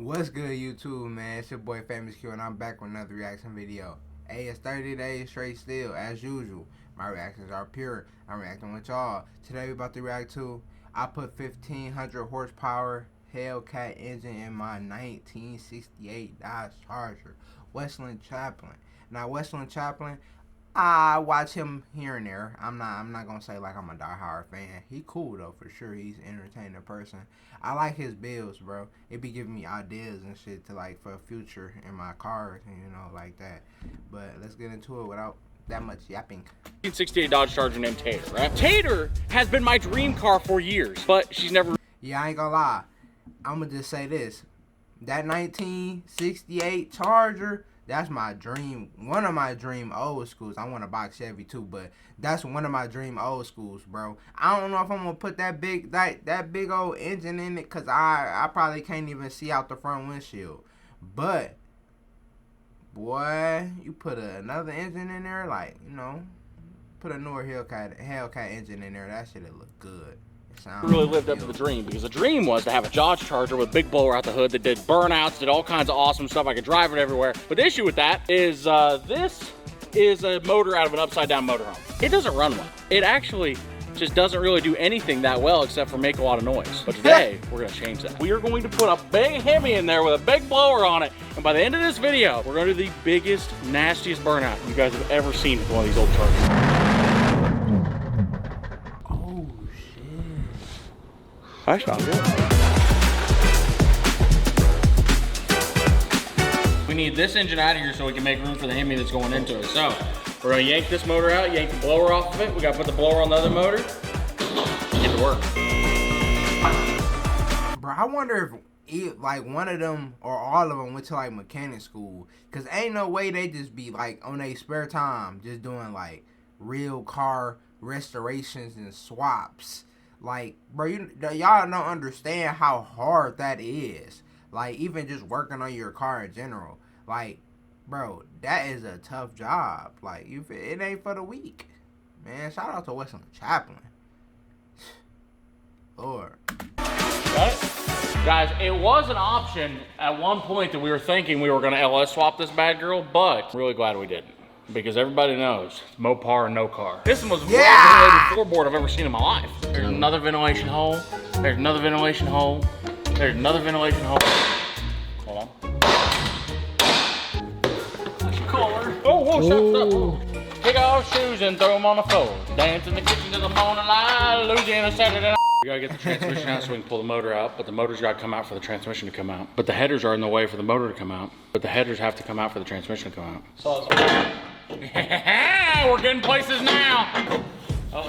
What's good, YouTube, man? It's your boy Famousq, and I'm back with another reaction video. Hey, it's 30 days straight still, as usual. My reactions are pure. I'm reacting with y'all. Today we about to react to, I put 1500 horsepower Hellcat engine in my 1968 Dodge Charger, Westlin Champlin. Now, Westlin Champlin, I watch him here and there. I'm not gonna say like I'm a diehard fan. He cool though, for sure. He's an entertaining person. I like his builds, bro. It be giving me ideas and shit to like for future in my cars, and you know, like that. But let's get into it without that much yapping. 1968 Dodge Charger named Tater, right? Tater has been my dream car for years, but she's never. Yeah, I ain't gonna lie. I'm gonna just say this. That 1968 Charger, that's my dream. One of my dream old schools. I want a box Chevy too, but that's one of my dream old schools, bro. I don't know if I'm gonna put that big old engine in it, cause I probably can't even see out the front windshield. But boy, you put another engine in there, like, you know, put a newer Hellcat engine in there. That shit'll look good. Really lived up to the dream, because the dream was to have a Dodge Charger with a big blower out the hood that did burnouts, did all kinds of awesome stuff. I could drive it everywhere. But the issue with that is this is a motor out of an upside down motorhome. It doesn't run well. It actually just doesn't really do anything that well except for make a lot of noise. But today, we're gonna change that. We are going to put a big Hemi in there with a big blower on it. And by the end of this video, we're gonna do the biggest, nastiest burnout you guys have ever seen with one of these old Chargers. That's not good. We need this engine out of here so we can make room for the Hemi that's going into it. So we're gonna yank this motor out, yank the blower off of it. We gotta put the blower on the other motor. Get to work. Bro, I wonder if like one of them or all of them went to like mechanic school, cause ain't no way they just be like on their spare time just doing like real car restorations and swaps. Like, bro, y'all don't understand how hard that is. Like, even just working on your car in general. Like, bro, that is a tough job. Like, it ain't for the weak. Man, shout out to Westlin Champlin. Lord. Got it? Guys, it was an option at one point that we were thinking we were going to LS swap this bad girl, but I'm really glad we didn't. Because everybody knows it's Mopar and no car. This one was the most ventilated floorboard I've ever seen in my life. There's another ventilation hole. There's another ventilation hole. There's another ventilation hole. Hold on. That's your collar. Oh, whoa, stop. Take off shoes and throw them on the floor. Dance in the kitchen to the morning light. Louisiana Saturday night. We gotta get the transmission out so we can pull the motor out, but the motor's gotta come out for the transmission to come out. But the headers are in the way for the motor to come out. But the headers have to come out for the transmission to come out. So we're getting places now. Oh,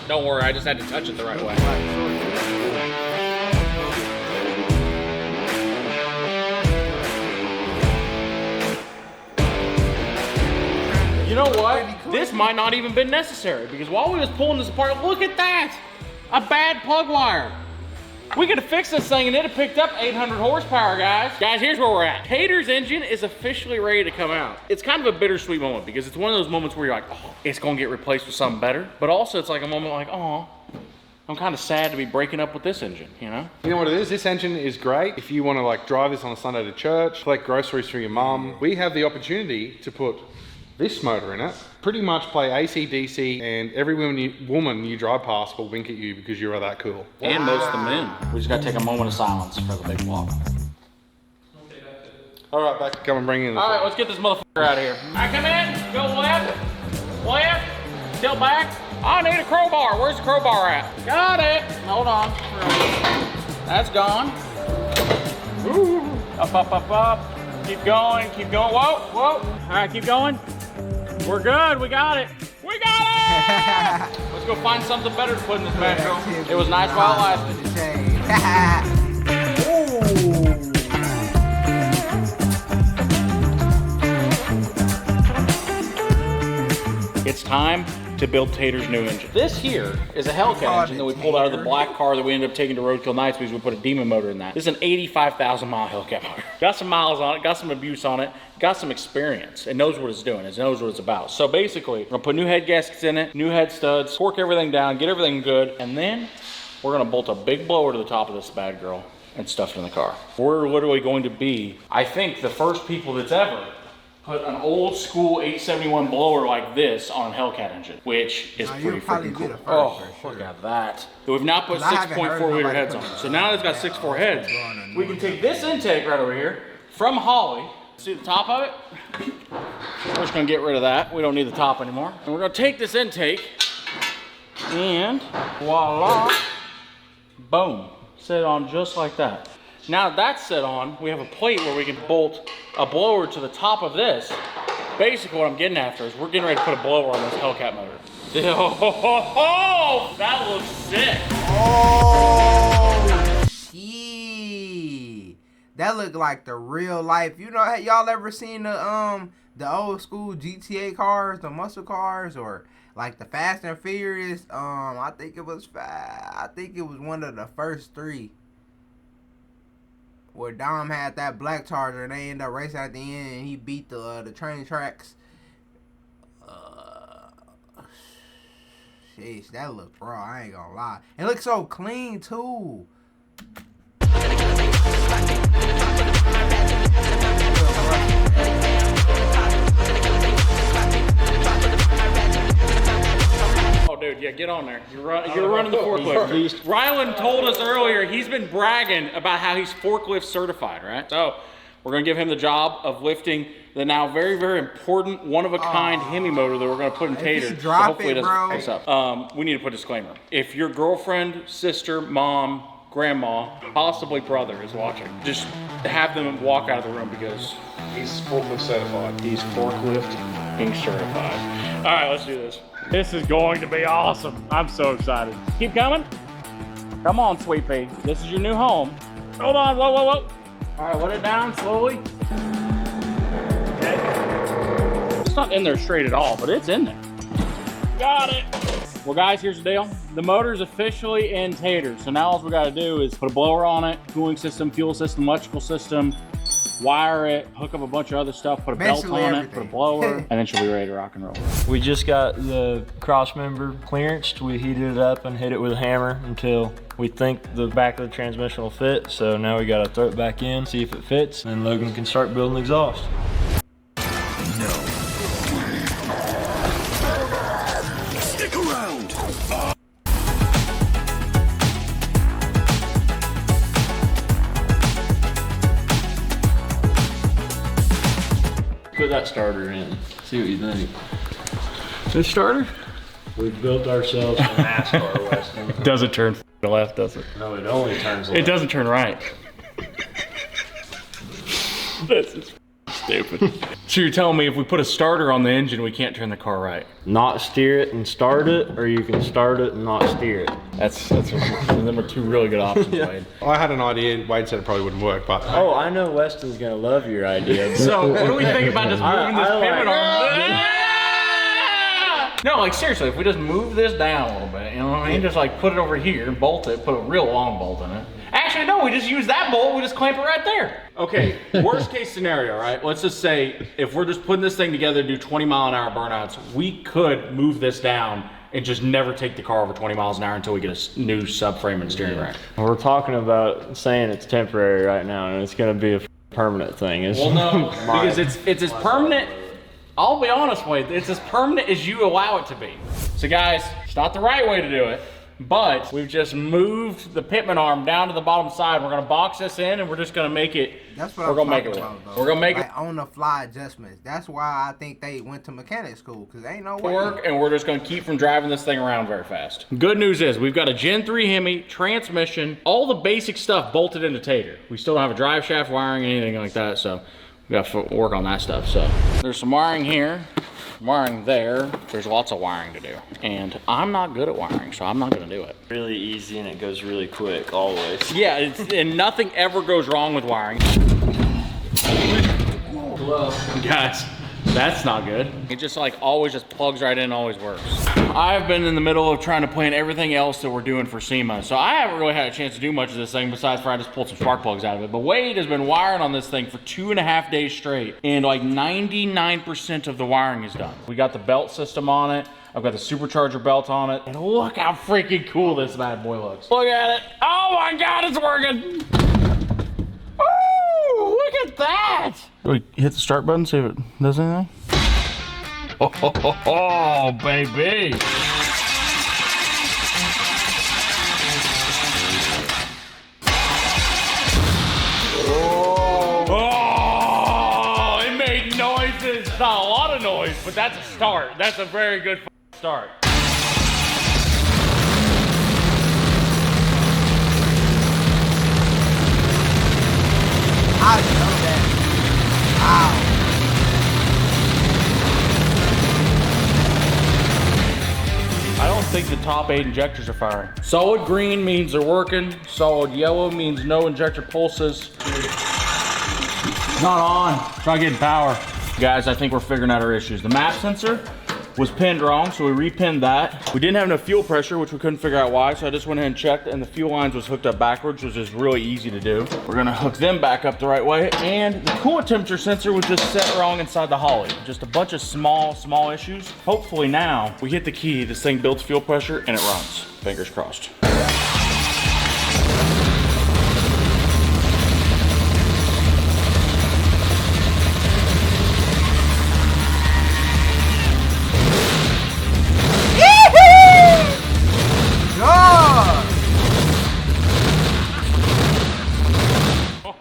don't worry, I just had to touch it the right way. You know what? This might not even been necessary, because while we was pulling this apart, look at that! A bad plug wire. We could have fixed this thing and it'd have picked up 800 horsepower, guys. Guys, here's where we're at. Tater's engine is officially ready to come out. It's kind of a bittersweet moment, because it's one of those moments where you're like, oh, it's gonna get replaced with something better. But also it's like a moment like, oh, I'm kind of sad to be breaking up with this engine, you know? You know what it is? This engine is great if you want to like drive this on a Sunday to church, collect groceries for your mum. We have the opportunity to put this motor in it, pretty much play AC, DC, and every woman you drive past will wink at you because you are that cool. And most of the men. We just gotta take a moment of silence for the big vlog. All right, back, come and bring in the All right, let's get this motherfucker out of here. All right, come in, go left, tilt back. I need a crowbar. Where's the crowbar at? Got it. Hold on. That's gone. Ooh. Up. Keep going. Whoa. All right, keep going. We're good, we got it. Let's go find something better to put in this bad girl. It was nice while it lasted. It's time to build Tater's new engine. This here is a Hellcat engine that we pulled out of the black car that we ended up taking to Roadkill Nights because we put a demon motor in that. This is an 85,000 mile Hellcat motor. Got some miles on it, got some abuse on it, got some experience. It knows what it's doing, it knows what it's about. So basically, we're gonna put new head gaskets in it, new head studs, torque everything down, get everything good, and then we're gonna bolt a big blower to the top of this bad girl and stuff it in the car. We're literally going to be, I think, the first people that's ever put an old school 871 blower like this on a Hellcat engine, which is pretty freaking cool. Oh, look at that. We've now put 6.4 liter heads on it. So now it's got 6.4 heads. We can take this intake right over here from Holly. See the top of it? We're just gonna get rid of that. We don't need the top anymore. And we're gonna take this intake and voila, boom, set on just like that. Now that's set on, we have a plate where we can bolt a blower to the top of this. Basically what I'm getting after is we're getting ready to put a blower on this Hellcat motor. Oh, that looks sick. Oh, shit. That look like the real life. You know, y'all ever seen the old school GTA cars, the muscle cars, or like the Fast and Furious? I think it was one of the first 3. Where Dom had that black Charger and they ended up racing at the end and he beat the train tracks. Sheesh, that look raw, I ain't gonna lie. It looks so clean too. Dude, yeah, get on there. You're running the forklift. Rylan told us earlier he's been bragging about how he's forklift certified, right? So we're gonna give him the job of lifting the now very, very important one-of-a-kind Hemi motor that we're gonna put in Tater. So hopefully it doesn't mess up. We need to put a disclaimer. If your girlfriend, sister, mom, grandma, possibly brother is watching, just have them walk out of the room because He's forklift certified. he's forklift being certified. All right, let's do this. This is going to be awesome. I'm so excited. Keep coming. Come on, sweet pea. This is your new home. Hold on, whoa, whoa, whoa. All right, let it down slowly. Okay. It's not in there straight at all, but it's in there. Got it. Well, guys, here's the deal. The motor's officially in Tater. So now all we gotta do is put a blower on it, cooling system, fuel system, electrical system, wire it, hook up a bunch of other stuff, put a belt on it, put a blower, and then she'll be ready to rock and roll. We just got the cross member clearanced. We heated it up and hit it with a hammer until we think the back of the transmission will fit. So now we gotta throw it back in, see if it fits, and then Logan can start building exhaust. Stick around. Put that starter in, see what you think. This starter? We've built ourselves a NASCAR Westlin. Doesn't turn left, does it? No, it only turns left. It doesn't turn right. This is stupid. So you're telling me if we put a starter on the engine, we can't turn the car right? Not steer it and start it, or you can start it and not steer it. That's them are 2 really good options, Wade. I had an idea. Wade said it probably wouldn't work, but Oh, I know Weston's gonna love your idea. So what do we think about just moving this pivot arm? No, like seriously, if we just move this down a little bit, you know what I mean? Just like put it over here, bolt it, put a real long bolt in it. Actually, no, we just use that bolt, we just clamp it right there. Okay, worst case scenario, right? Let's just say if we're just putting this thing together to do 20-mile-an-hour burnouts, we could move this down and just never take the car over 20 miles an hour until we get a new subframe and steering rack. We're talking about saying it's temporary right now, and it's gonna be a permanent thing. Well, no, because it's as permanent. I'll be honest with you, it's as permanent as you allow it to be. So guys, it's not the right way to do it, but we've just moved the pitman arm down to the bottom side. We're gonna box this in and we're just gonna make it. That's what we're I'm gonna make it. We're gonna make it on the fly adjustments. That's why I think they went to mechanic school, because ain't no way. work, and we're just gonna keep from driving this thing around very fast. Good news is we've got a Gen 3 Hemi, transmission, all the basic stuff bolted into Tater. We still don't have a drive shaft wiring, anything like that, so we got to work on that stuff. So there's some wiring here, wiring there. There's lots of wiring to do, and I'm not good at wiring, so I'm not gonna do it. Really easy, and it goes really quick always. Yeah, and nothing ever goes wrong with wiring. Guys, that's not good. It just like always just plugs right in and always works. I've been in the middle of trying to plan everything else that we're doing for SEMA, so I haven't really had a chance to do much of this thing besides for I just pulled some spark plugs out of it. But Wade has been wiring on this thing for 2.5 days straight, and like 99% of the wiring is done. We got the belt system on it. I've got the supercharger belt on it. And look how freaking cool this bad boy looks. Look at it. Oh my God, it's working. Oh, look at that. We hit the start button, see if it does anything. Oh, baby. Oh, it made noises. It's not a lot of noise, but that's a start. That's a very good start. I know that. Wow. I don't think the top 8 injectors are firing. Solid green means they're working. Solid yellow means no injector pulses. Not on. Try getting power. Guys, I think we're figuring out our issues. The map sensor was pinned wrong, so we repinned that. We didn't have enough fuel pressure, which we couldn't figure out why, so I just went ahead and checked, and the fuel lines was hooked up backwards, which is really easy to do. We're gonna hook them back up the right way, and the coolant temperature sensor was just set wrong inside the Holly. Just a bunch of small issues. Hopefully now, we hit the key, this thing builds fuel pressure, and it runs. Fingers crossed.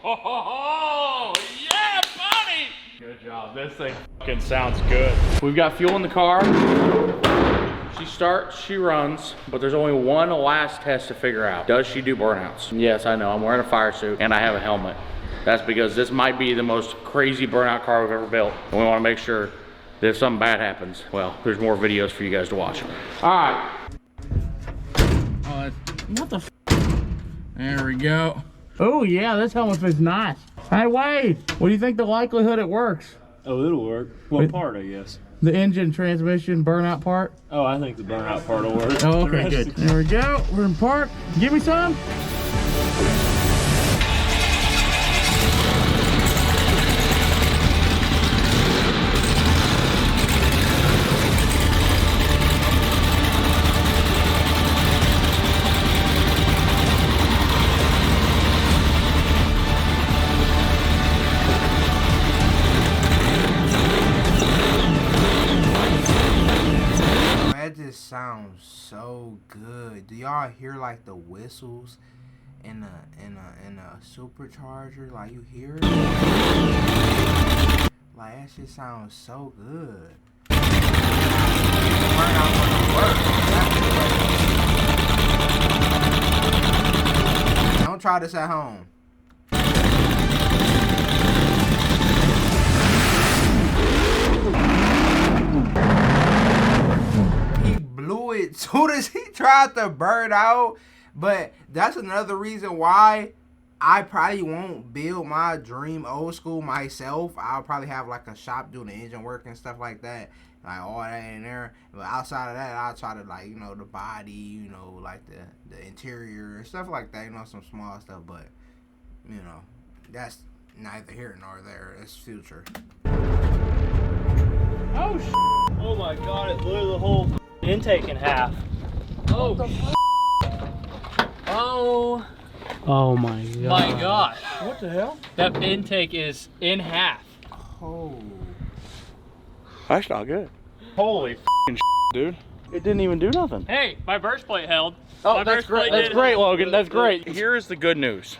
Oh, yeah, buddy! Good job. This thing fucking sounds good. We've got fuel in the car. She starts, she runs, but there's only one last test to figure out. Does she do burnouts? Yes, I know. I'm wearing a fire suit and I have a helmet. That's because this might be the most crazy burnout car we've ever built. And we want to make sure that if something bad happens, well, there's more videos for you guys to watch. All right. What the f? There we go. Oh yeah, this helmet fits nice. Hey Wade, what do you think the likelihood it works? Oh, it'll work. What part, I guess? The engine, transmission, burnout part? Oh, I think the burnout part will work. Oh, okay, good. There we go. We're in park. Give me some. Sounds so good. Do y'all hear like the whistles in a supercharger? Like you hear it? Like that shit sounds so good. Don't try this at home. Blew it soon as he tried to burn out. But that's another reason why I probably won't build my dream old school myself. I'll probably have like a shop doing the engine work and stuff like that, like all that in there. But outside of that, I'll try to, like, you know, the body, you know, like the interior and stuff like that, you know, some small stuff. But you know, that's neither here nor there. It's future. Oh shit. Oh my God, it blew the whole intake in half. Oh Oh. Oh my God. My gosh. What the hell? That intake is in half. Oh. That's not good. Holy f***ing dude. It didn't even do nothing. Hey, my burst plate held. Oh, my that's great. That's great, Logan. That's great. Here's the good news.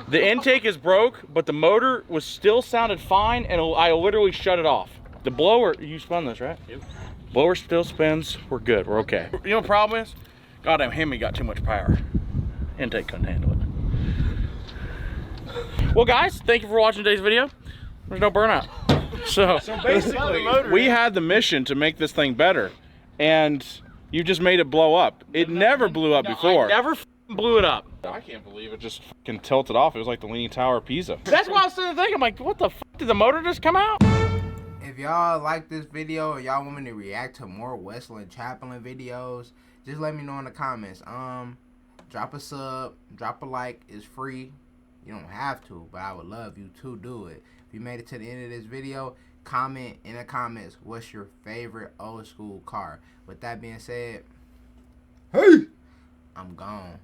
The intake is broke, but the motor was still sounded fine, and I literally shut it off. The blower, you spun this, right? Yep. Blower still spins. We're good. We're okay. You know what the problem is? Goddamn Hemi got too much power. Intake couldn't handle it. Well, guys, thank you for watching today's video. There's no burnout. So Basically, we had the mission to make this thing better, and you just made it blow up. It never blew up before. I never blew it up. I can't believe it just fucking tilted off. It was like the Leaning Tower of Pisa. That's why I was sitting there thinking, I'm like, what the f? Did the motor just come out? If y'all like this video or y'all want me to react to more Westlin Champlin videos, just let me know in the comments. Drop a sub, drop a like. It's free. You don't have to, but I would love you to do it. If you made it to the end of this video, comment in the comments what's your favorite old school car. With that being said, hey, I'm gone.